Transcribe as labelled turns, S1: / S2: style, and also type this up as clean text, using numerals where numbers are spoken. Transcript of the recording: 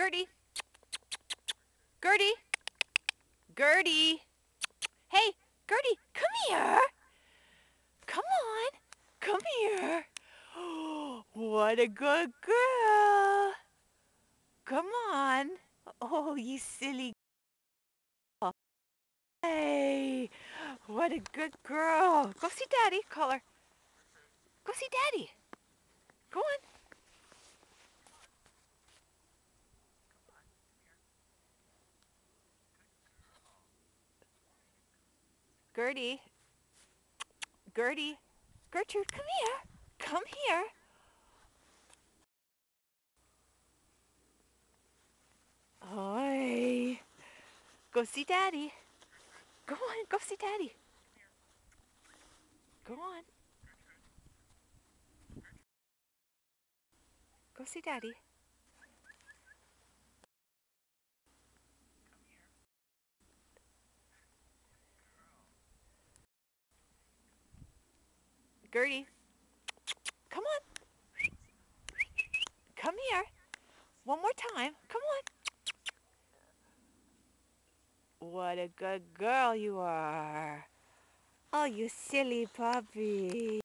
S1: Gertie! Gertie! Gertie! Hey, Gertie, come here! Come on! Come here! What a good girl! Come on! Oh, you silly girl. Hey! What a good girl! Go see Daddy. Call her. Go see Daddy. Go on. Gertie. Gertie. Gertrude, come here. Come here. Oi. Go see Daddy. Go on. Go see Daddy. Go on. Go see Daddy. Gertie, come on. Come here. One more time. Come on. What a good girl you are. Oh, you silly puppy.